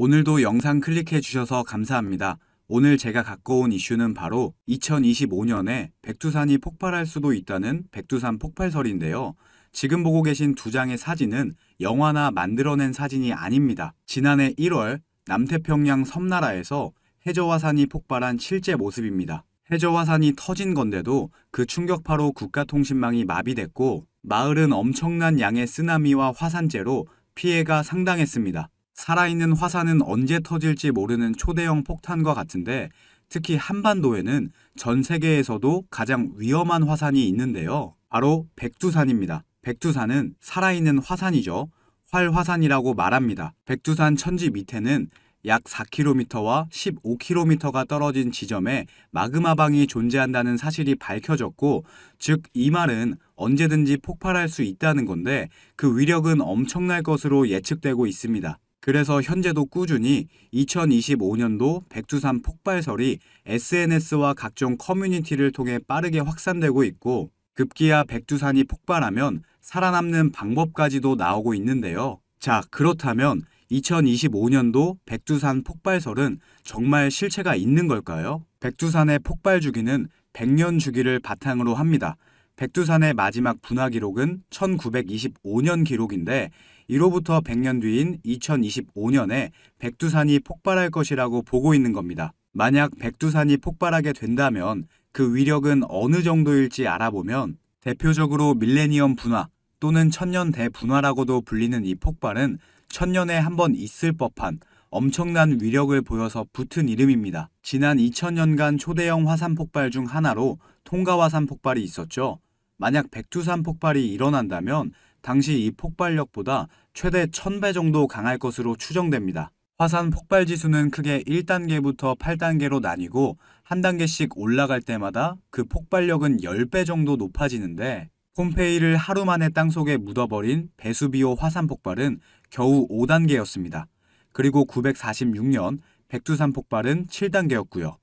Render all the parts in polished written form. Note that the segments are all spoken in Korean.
오늘도 영상 클릭해 주셔서 감사합니다. 오늘 제가 갖고 온 이슈는 바로 2025년에 백두산이 폭발할 수도 있다는 백두산 폭발설인데요. 지금 보고 계신 두 장의 사진은 영화나 만들어낸 사진이 아닙니다. 지난해 1월 남태평양 섬나라에서 해저화산이 폭발한 실제 모습입니다. 해저화산이 터진 건데도 그 충격파로 국가통신망이 마비됐고 마을은 엄청난 양의 쓰나미와 화산재로 피해가 상당했습니다. 살아있는 화산은 언제 터질지 모르는 초대형 폭탄과 같은데 특히 한반도에는 전 세계에서도 가장 위험한 화산이 있는데요. 바로 백두산입니다. 백두산은 살아있는 화산이죠. 활화산이라고 말합니다. 백두산 천지 밑에는 약 4km와 15km가 떨어진 지점에 마그마방이 존재한다는 사실이 밝혀졌고, 즉 이 말은 언제든지 폭발할 수 있다는 건데 그 위력은 엄청날 것으로 예측되고 있습니다. 그래서 현재도 꾸준히 2025년도 백두산 폭발설이 SNS와 각종 커뮤니티를 통해 빠르게 확산되고 있고, 급기야 백두산이 폭발하면 살아남는 방법까지도 나오고 있는데요. 자, 그렇다면 2025년도 백두산 폭발설은 정말 실체가 있는 걸까요? 백두산의 폭발 주기는 100년 주기를 바탕으로 합니다. 백두산의 마지막 분화 기록은 1925년 기록인데 이로부터 100년 뒤인 2025년에 백두산이 폭발할 것이라고 보고 있는 겁니다. 만약 백두산이 폭발하게 된다면 그 위력은 어느 정도일지 알아보면, 대표적으로 밀레니엄 분화 또는 천년 대분화라고도 불리는 이 폭발은 천년에 한 번 있을 법한 엄청난 위력을 보여서 붙은 이름입니다. 지난 2000년간 초대형 화산 폭발 중 하나로 통가화산 폭발이 있었죠. 만약 백두산 폭발이 일어난다면 당시 이 폭발력보다 최대 1000배 정도 강할 것으로 추정됩니다. 화산 폭발 지수는 크게 1단계부터 8단계로 나뉘고 한 단계씩 올라갈 때마다 그 폭발력은 10배 정도 높아지는데, 폼페이를 하루 만에 땅속에 묻어버린 베수비오 화산 폭발은 겨우 5단계였습니다. 그리고 946년 백두산 폭발은 7단계였고요.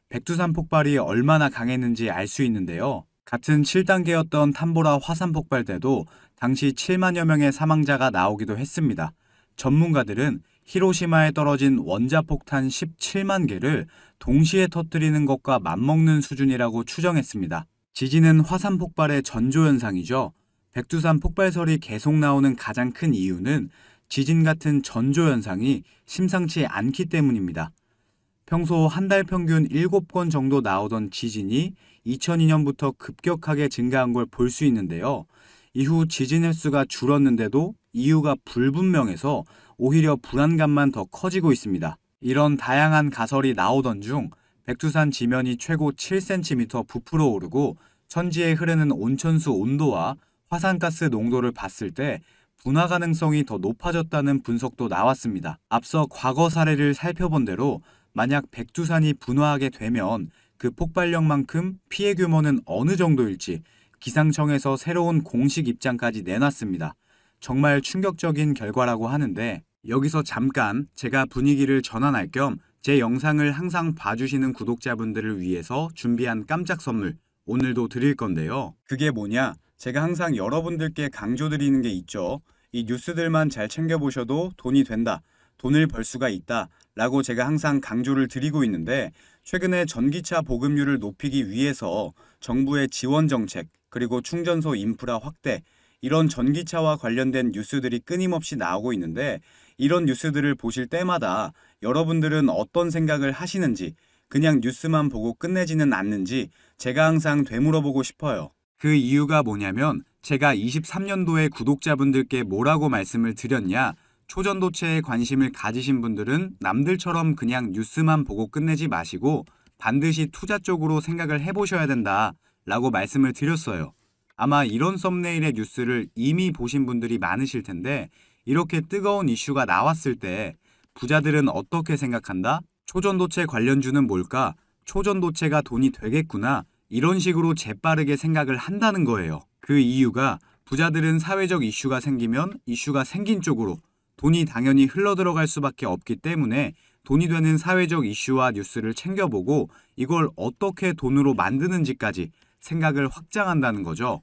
백두산 폭발이 얼마나 강했는지 알 수 있는데요. 같은 7단계였던 탐보라 화산 폭발 때도 당시 7만여 명의 사망자가 나오기도 했습니다. 전문가들은 히로시마에 떨어진 원자폭탄 17만 개를 동시에 터뜨리는 것과 맞먹는 수준이라고 추정했습니다. 지진은 화산 폭발의 전조현상이죠. 백두산 폭발설이 계속 나오는 가장 큰 이유는 지진 같은 전조현상이 심상치 않기 때문입니다. 평소 한 달 평균 7건 정도 나오던 지진이 2002년부터 급격하게 증가한 걸 볼 수 있는데요. 이후 지진 횟수가 줄었는데도 이유가 불분명해서 오히려 불안감만 더 커지고 있습니다. 이런 다양한 가설이 나오던 중 백두산 지면이 최고 7cm 부풀어 오르고 천지에 흐르는 온천수 온도와 화산가스 농도를 봤을 때 분화 가능성이 더 높아졌다는 분석도 나왔습니다. 앞서 과거 사례를 살펴본 대로 만약 백두산이 분화하게 되면 그 폭발력만큼 피해 규모는 어느 정도일지 기상청에서 새로운 공식 입장까지 내놨습니다. 정말 충격적인 결과라고 하는데, 여기서 잠깐 제가 분위기를 전환할 겸 제 영상을 항상 봐주시는 구독자분들을 위해서 준비한 깜짝 선물 오늘도 드릴 건데요. 그게 뭐냐? 제가 항상 여러분들께 강조드리는 게 있죠. 이 뉴스들만 잘 챙겨보셔도 돈이 된다, 돈을 벌 수가 있다 라고 제가 항상 강조를 드리고 있는데, 최근에 전기차 보급률을 높이기 위해서 정부의 지원 정책 그리고 충전소 인프라 확대, 이런 전기차와 관련된 뉴스들이 끊임없이 나오고 있는데, 이런 뉴스들을 보실 때마다 여러분들은 어떤 생각을 하시는지, 그냥 뉴스만 보고 끝내지는 않는지 제가 항상 되물어보고 싶어요. 그 이유가 뭐냐면, 제가 23년도에 구독자분들께 뭐라고 말씀을 드렸냐, 초전도체에 관심을 가지신 분들은 남들처럼 그냥 뉴스만 보고 끝내지 마시고 반드시 투자 쪽으로 생각을 해보셔야 된다 라고 말씀을 드렸어요. 아마 이런 썸네일의 뉴스를 이미 보신 분들이 많으실 텐데, 이렇게 뜨거운 이슈가 나왔을 때 부자들은 어떻게 생각한다? 초전도체 관련주는 뭘까? 초전도체가 돈이 되겠구나. 이런 식으로 재빠르게 생각을 한다는 거예요. 그 이유가 부자들은 사회적 이슈가 생기면 이슈가 생긴 쪽으로 돈이 당연히 흘러들어갈 수밖에 없기 때문에 돈이 되는 사회적 이슈와 뉴스를 챙겨보고 이걸 어떻게 돈으로 만드는지까지 생각을 확장한다는 거죠.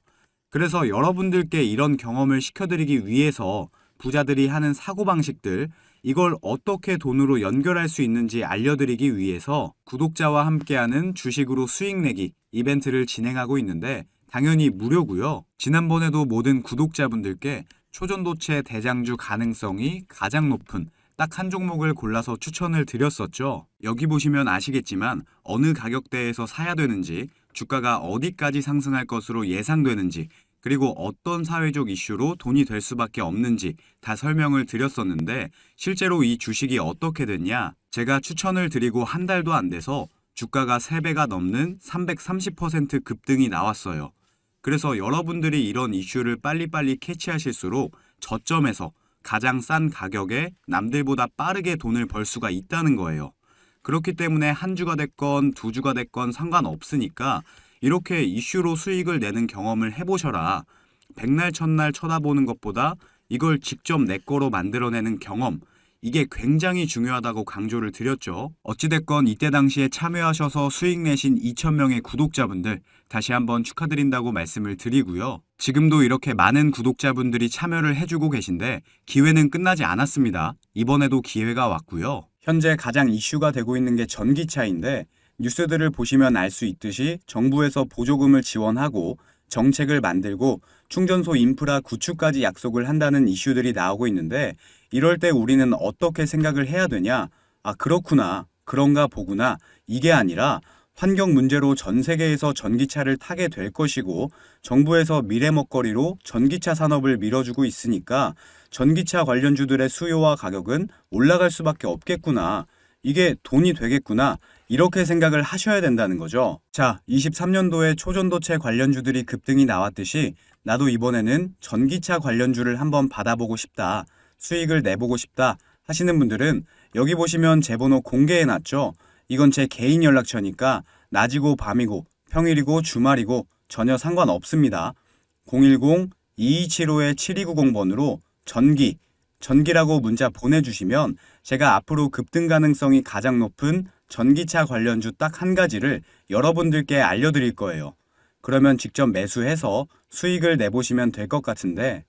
그래서 여러분들께 이런 경험을 시켜드리기 위해서 부자들이 하는 사고방식들, 이걸 어떻게 돈으로 연결할 수 있는지 알려드리기 위해서 구독자와 함께하는 주식으로 수익 내기 이벤트를 진행하고 있는데 당연히 무료고요. 지난번에도 모든 구독자분들께 초전도체 대장주 가능성이 가장 높은 딱 한 종목을 골라서 추천을 드렸었죠. 여기 보시면 아시겠지만 어느 가격대에서 사야 되는지, 주가가 어디까지 상승할 것으로 예상되는지, 그리고 어떤 사회적 이슈로 돈이 될 수밖에 없는지 다 설명을 드렸었는데 실제로 이 주식이 어떻게 됐냐? 제가 추천을 드리고 한 달도 안 돼서 주가가 3배가 넘는 330% 급등이 나왔어요. 그래서 여러분들이 이런 이슈를 빨리빨리 캐치하실수록 저점에서 가장 싼 가격에 남들보다 빠르게 돈을 벌 수가 있다는 거예요. 그렇기 때문에 한 주가 됐건 두 주가 됐건 상관없으니까 이렇게 이슈로 수익을 내는 경험을 해보셔라. 백날 첫날 쳐다보는 것보다 이걸 직접 내 거로 만들어내는 경험, 이게 굉장히 중요하다고 강조를 드렸죠. 어찌됐건 이때 당시에 참여하셔서 수익 내신 2,000명의 구독자분들 다시 한번 축하드린다고 말씀을 드리고요. 지금도 이렇게 많은 구독자분들이 참여를 해주고 계신데 기회는 끝나지 않았습니다. 이번에도 기회가 왔고요. 현재 가장 이슈가 되고 있는 게 전기차인데 뉴스들을 보시면 알 수 있듯이 정부에서 보조금을 지원하고 정책을 만들고 충전소 인프라 구축까지 약속을 한다는 이슈들이 나오고 있는데 이럴 때 우리는 어떻게 생각을 해야 되냐? 아, 그렇구나. 그런가 보구나. 이게 아니라 환경 문제로 전 세계에서 전기차를 타게 될 것이고 정부에서 미래 먹거리로 전기차 산업을 밀어주고 있으니까 전기차 관련주들의 수요와 가격은 올라갈 수밖에 없겠구나. 이게 돈이 되겠구나. 이렇게 생각을 하셔야 된다는 거죠. 자, 23년도에 초전도체 관련주들이 급등이 나왔듯이 나도 이번에는 전기차 관련주를 한번 받아보고 싶다. 수익을 내보고 싶다 하시는 분들은 여기 보시면 제 번호 공개해놨죠. 이건 제 개인 연락처니까 낮이고 밤이고 평일이고 주말이고 전혀 상관없습니다. 010-2275-7290번으로 전기라고 문자 보내주시면 제가 앞으로 급등 가능성이 가장 높은 전기차 관련주 딱 한 가지를 여러분들께 알려드릴 거예요. 그러면 직접 매수해서 수익을 내보시면 될 것 같은데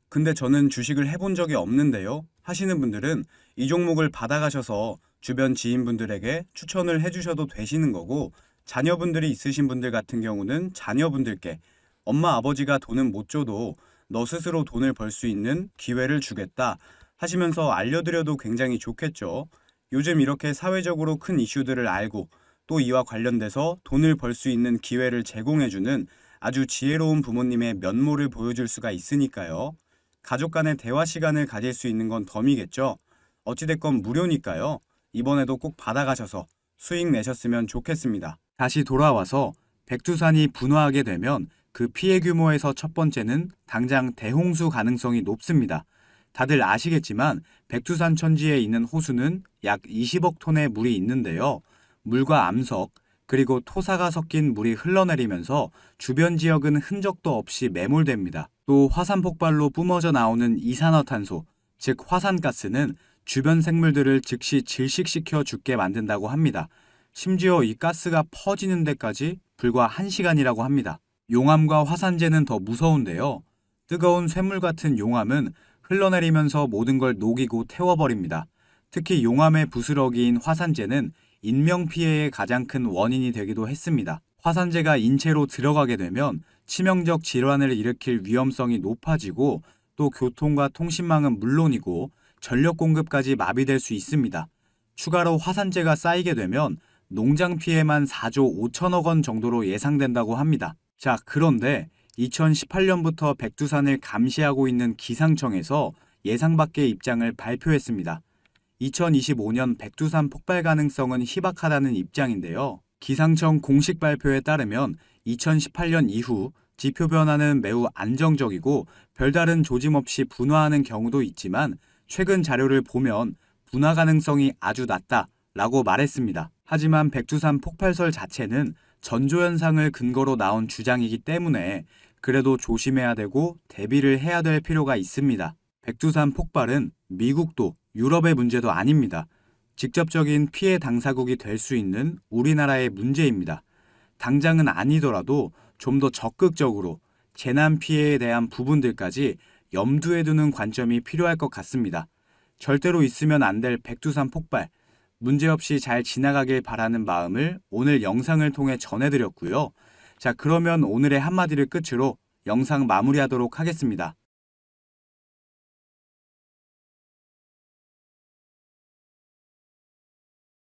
근데 저는 주식을 해본 적이 없는데요 하시는 분들은 이 종목을 받아가셔서 주변 지인분들에게 추천을 해주셔도 되시는 거고 자녀분들이 있으신 분들 같은 경우는 자녀분들께 엄마 아버지가 돈은 못 줘도 너 스스로 돈을 벌 수 있는 기회를 주겠다 하시면서 알려드려도 굉장히 좋겠죠. 요즘 이렇게 사회적으로 큰 이슈들을 알고 또 이와 관련돼서 돈을 벌 수 있는 기회를 제공해주는 아주 지혜로운 부모님의 면모를 보여줄 수가 있으니까요. 가족 간의 대화 시간을 가질 수 있는 건 덤이겠죠. 어찌됐건 무료니까요. 이번에도 꼭 받아가셔서 수익 내셨으면 좋겠습니다. 다시 돌아와서 백두산이 분화하게 되면 그 피해 규모에서 첫 번째는 당장 대홍수 가능성이 높습니다. 다들 아시겠지만 백두산 천지에 있는 호수는 약 20억 톤의 물이 있는데요. 물과 암석 그리고 토사가 섞인 물이 흘러내리면서 주변 지역은 흔적도 없이 매몰됩니다. 또 화산 폭발로 뿜어져 나오는 이산화탄소, 즉 화산가스는 주변 생물들을 즉시 질식시켜 죽게 만든다고 합니다. 심지어 이 가스가 퍼지는 데까지 불과 1시간이라고 합니다. 용암과 화산재는 더 무서운데요. 뜨거운 쇠물 같은 용암은 흘러내리면서 모든 걸 녹이고 태워버립니다. 특히 용암의 부스러기인 화산재는 인명피해의 가장 큰 원인이 되기도 했습니다. 화산재가 인체로 들어가게 되면 치명적 질환을 일으킬 위험성이 높아지고 또 교통과 통신망은 물론이고 전력 공급까지 마비될 수 있습니다. 추가로 화산재가 쌓이게 되면 농장 피해만 4조 5천억 원 정도로 예상된다고 합니다. 자, 그런데 2018년부터 백두산을 감시하고 있는 기상청에서 예상 밖의 입장을 발표했습니다. 2025년 백두산 폭발 가능성은 희박하다는 입장인데요. 기상청 공식 발표에 따르면 2018년 이후 지표 변화는 매우 안정적이고 별다른 조짐 없이 분화하는 경우도 있지만 최근 자료를 보면 분화 가능성이 아주 낮다라고 말했습니다. 하지만 백두산 폭발설 자체는 전조현상을 근거로 나온 주장이기 때문에 그래도 조심해야 되고 대비를 해야 될 필요가 있습니다. 백두산 폭발은 미국도 유럽의 문제도 아닙니다. 직접적인 피해 당사국이 될 수 있는 우리나라의 문제입니다. 당장은 아니더라도 좀 더 적극적으로 재난 피해에 대한 부분들까지 염두에 두는 관점이 필요할 것 같습니다. 절대로 있으면 안 될 백두산 폭발, 문제없이 잘 지나가길 바라는 마음을 오늘 영상을 통해 전해드렸고요. 자, 그러면 오늘의 한마디를 끝으로 영상 마무리하도록 하겠습니다.